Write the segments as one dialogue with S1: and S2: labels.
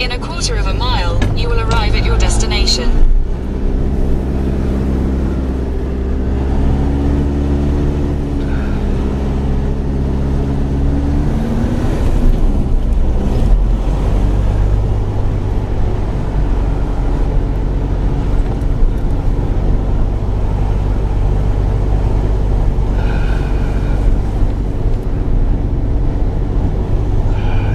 S1: In a quarter of a mile, you will arrive at your destination.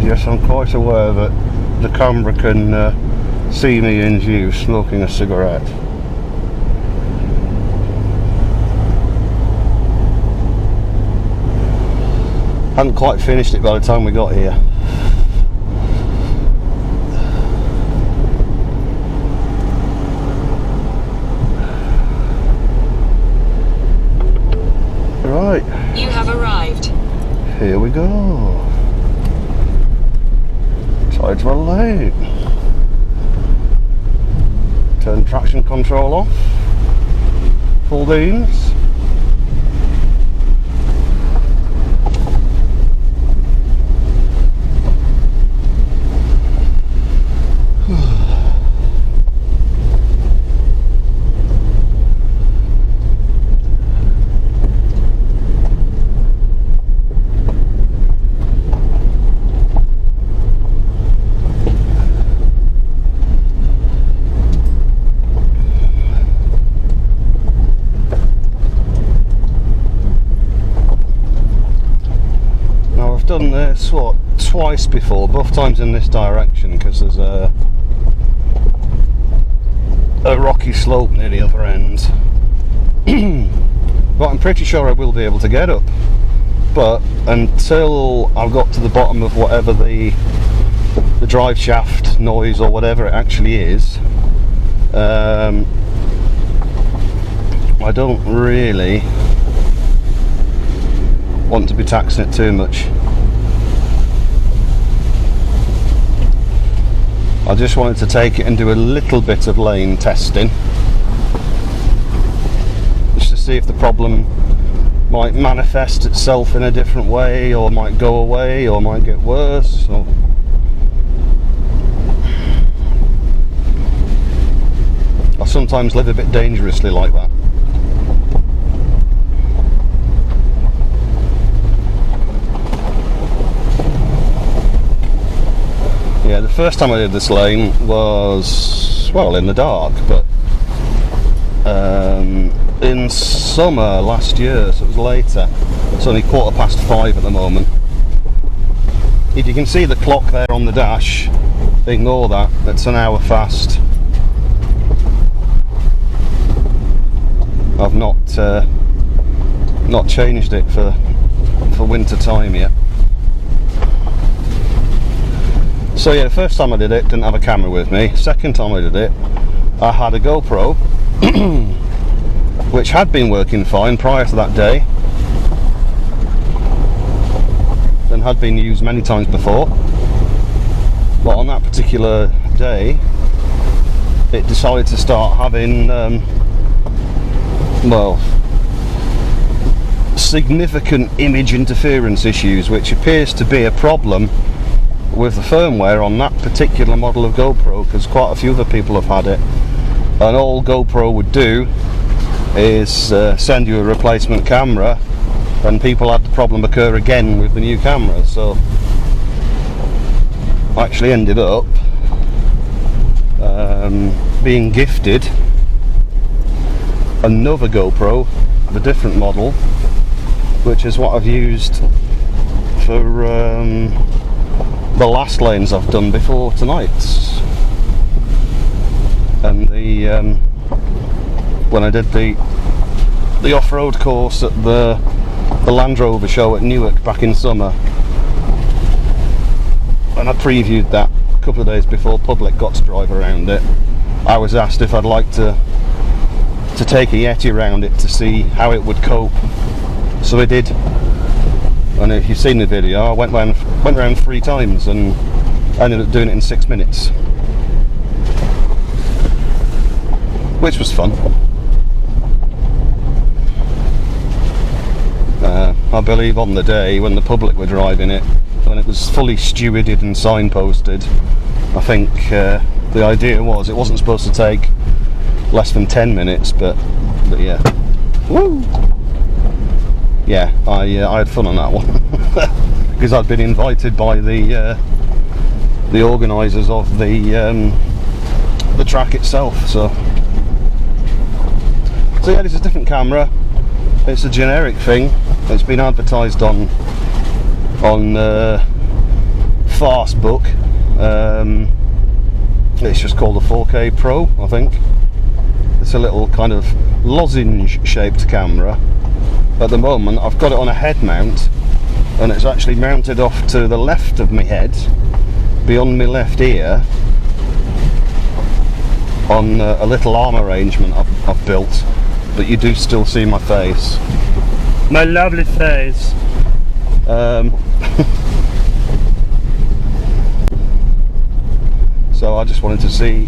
S2: Yes, I'm quite aware that the camera can see me in view smoking a cigarette. Hadn't quite finished it by the time we got here. Right.
S1: You have arrived.
S2: Here we go. Tideswell Lane. Turn traction control off. Full beams. Done this twice before, both times in this direction, because there's a rocky slope near the other end. But I'm pretty sure I will be able to get up, but until I've got to the bottom of whatever the drive shaft noise or whatever it actually is, I don't really want to be taxing it too much. I just wanted to take it and do a little bit of lane testing, just to see if the problem might manifest itself in a different way, or might go away, or might get worse. Or I sometimes live a bit dangerously like that. Yeah, the first time I did this lane was, well, in the dark, but in summer last year, so it was later. It's only 5:15 at the moment. If you can see the clock there on the dash, ignore that, it's an hour fast. I've not changed it for winter time yet. So yeah, the first time I did it, didn't have a camera with me. Second time I did it, I had a GoPro, which had been working fine prior to that day, and had been used many times before. But on that particular day, it decided to start having, well, significant image interference issues, which appears to be a problem with the firmware on that particular model of GoPro, because quite a few other people have had it, and all GoPro would do is send you a replacement camera, and people had the problem occur again with the new camera. So I actually ended up being gifted another GoPro of a different model, which is what I've used for the last lanes I've done before tonight. And when I did the off-road course at the Land Rover show at Newark back in summer, and I previewed that a couple of days before public got to drive around it, I was asked if I'd like to take a Yeti around it to see how it would cope. So I did. And if you've seen the video, I went around 3 times and ended up doing it in 6 minutes, which was fun. I believe on the day when the public were driving it, when it was fully stewarded and signposted, I think the idea was it wasn't supposed to take less than 10 minutes, but yeah. Woo! Yeah, I had fun on that one because I'd been invited by the organisers of the track itself. So yeah, it's a different camera. It's a generic thing. It's been advertised on Fastbook. It's just called a 4K Pro, I think. It's a little kind of lozenge-shaped camera. At the moment, I've got it on a head mount, and it's actually mounted off to the left of my head, beyond my left ear, on a little arm arrangement I've built. But you do still see my face. My lovely face. So I just wanted to see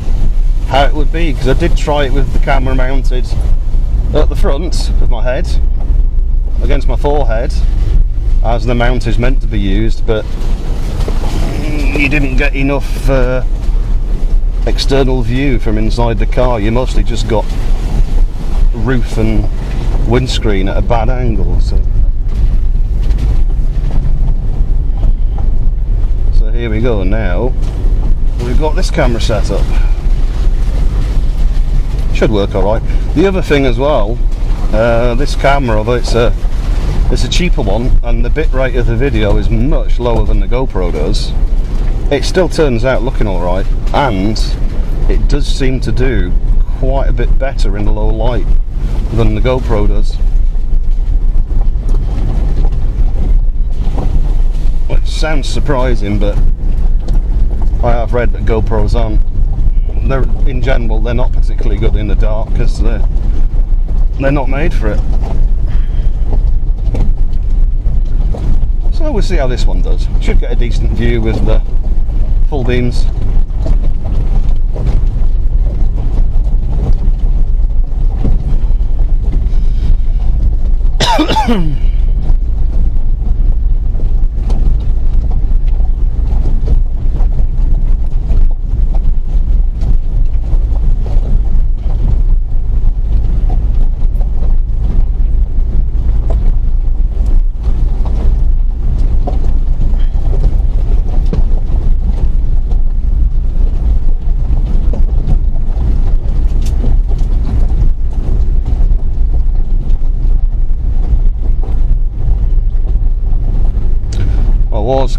S2: how it would be, because I did try it with the camera mounted at the front of my head, against my forehead, as the mount is meant to be used, but you didn't get enough external view from inside the car. You mostly just got roof and windscreen at a bad angle. So here we go. Now we've got this camera set up. Should work alright. The other thing as well, this camera, although it's a cheaper one and the bitrate of the video is much lower than the GoPro does, it still turns out looking alright, and it does seem to do quite a bit better in the low light than the GoPro does. Which sounds surprising, but I have read that GoPros aren't, in general, they're not particularly good in the dark because they're not made for it. So we'll see how this one does. Should get a decent view with the full beams.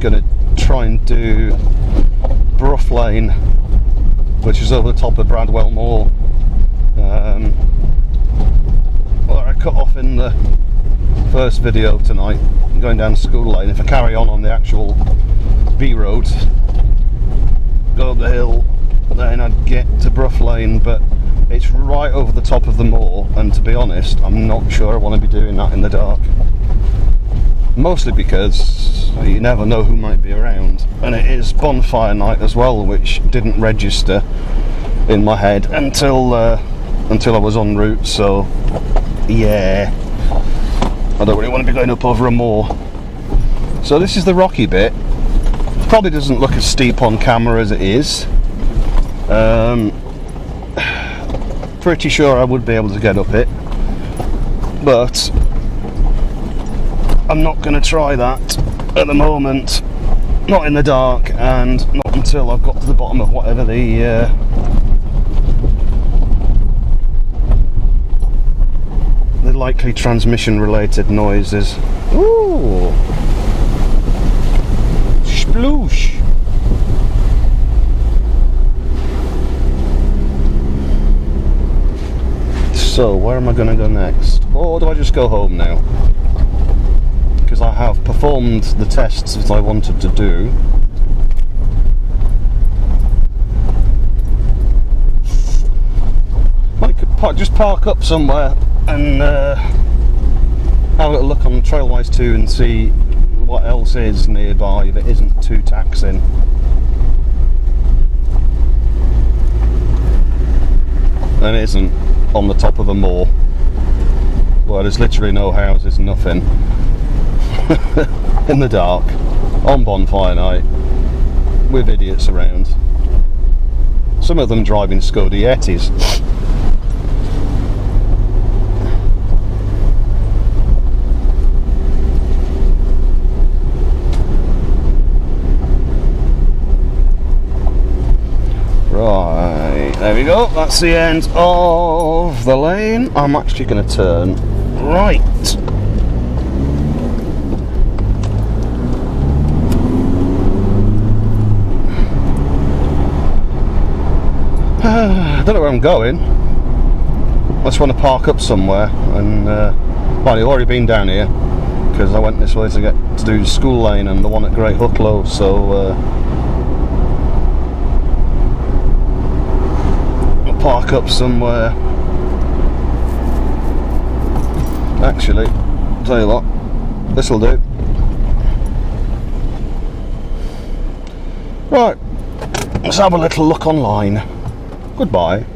S2: Going to try and do Brough Lane, which is over the top of Bradwell Moor. Well, I cut off in the first video tonight, going down Skoda Lane. If I carry on the actual B road, go up the hill, then I'd get to Brough Lane, but it's right over the top of the moor, and to be honest, I'm not sure I want to be doing that in the dark. Mostly because you never know who might be around, and it is bonfire night as well, which didn't register in my head until I was en route. So yeah, I don't really want to be going up over a moor. So this is the rocky bit. Probably doesn't look as steep on camera as it is. Pretty sure I would be able to get up it, but I'm not going to try that at the moment, not in the dark, and not until I've got to the bottom of whatever the likely transmission related noise is. Ooh, sploosh. So where am I going to go next, or do I just go home now? Because I have performed the tests that I wanted to do. I could just park up somewhere and have a little look on Trailwise 2 and see what else is nearby that isn't too taxing. And it isn't on the top of a moor where there's literally no houses, nothing. In the dark, on bonfire night, with idiots around. some of them driving Skoda Yetis. Right, there we go, that's the end of the lane. I'm actually going to turn right. I don't know where I'm going. I just want to park up somewhere, and well, I've already been down here because I went this way to get to do the school lane and the one at Great Hucklow, so I'll park up somewhere. Actually, I'll tell you what, this'll do. Right, let's have a little look online. Goodbye.